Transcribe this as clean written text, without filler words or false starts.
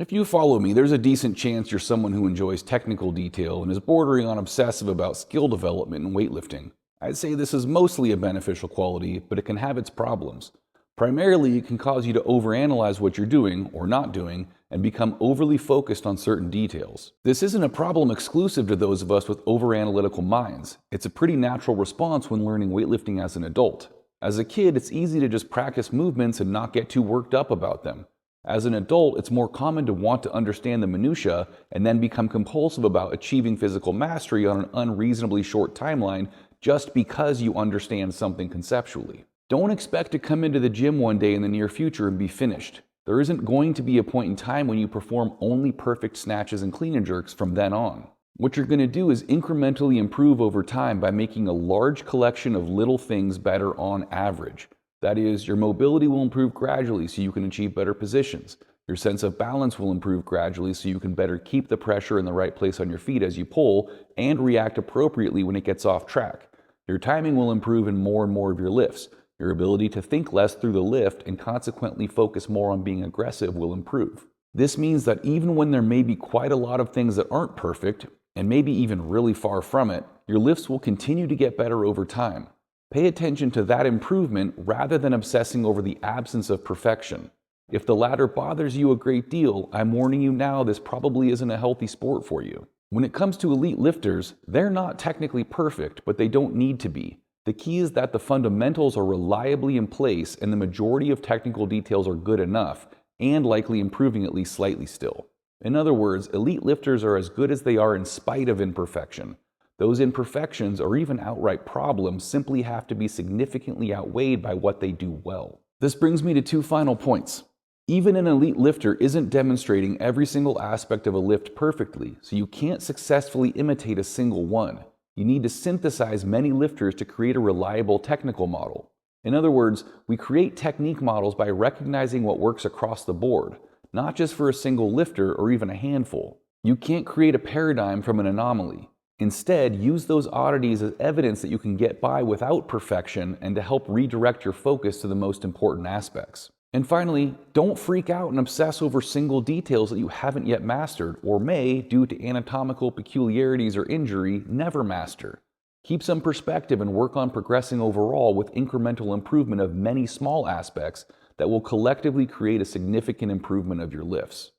If you follow me, there's a decent chance you're someone who enjoys technical detail and is bordering on obsessive about skill development in weightlifting. I'd say this is mostly a beneficial quality, but it can have its problems. Primarily, it can cause you to overanalyze what you're doing or not doing and become overly focused on certain details. This isn't a problem exclusive to those of us with overanalytical minds. It's a pretty natural response when learning weightlifting as an adult. As a kid, it's easy to just practice movements and not get too worked up about them. As an adult, it's more common to want to understand the minutia and then become compulsive about achieving physical mastery on an unreasonably short timeline just because you understand something conceptually. Don't expect to come into the gym one day in the near future and be finished. There isn't going to be a point in time when you perform only perfect snatches and clean and jerks from then on. What you're going to do is incrementally improve over time by making a large collection of little things better on average. That is, your mobility will improve gradually so you can achieve better positions. Your sense of balance will improve gradually so you can better keep the pressure in the right place on your feet as you pull and react appropriately when it gets off track. Your timing will improve in more and more of your lifts. Your ability to think less through the lift and consequently focus more on being aggressive will improve. This means that even when there may be quite a lot of things that aren't perfect, and maybe even really far from it, your lifts will continue to get better over time. Pay attention to that improvement rather than obsessing over the absence of perfection. If the latter bothers you a great deal, I'm warning you now, this probably isn't a healthy sport for you. When it comes to elite lifters, they're not technically perfect, but they don't need to be. The key is that the fundamentals are reliably in place and the majority of technical details are good enough, and likely improving at least slightly still. In other words, elite lifters are as good as they are in spite of imperfection. Those imperfections, or even outright problems, simply have to be significantly outweighed by what they do well. This brings me to two final points. Even an elite lifter isn't demonstrating every single aspect of a lift perfectly, so you can't successfully imitate a single one. You need to synthesize many lifters to create a reliable technical model. In other words, we create technique models by recognizing what works across the board, not just for a single lifter or even a handful. You can't create a paradigm from an anomaly. Instead, use those oddities as evidence that you can get by without perfection and to help redirect your focus to the most important aspects. And finally, don't freak out and obsess over single details that you haven't yet mastered or may, due to anatomical peculiarities or injury, never master. Keep some perspective and work on progressing overall with incremental improvement of many small aspects that will collectively create a significant improvement of your lifts.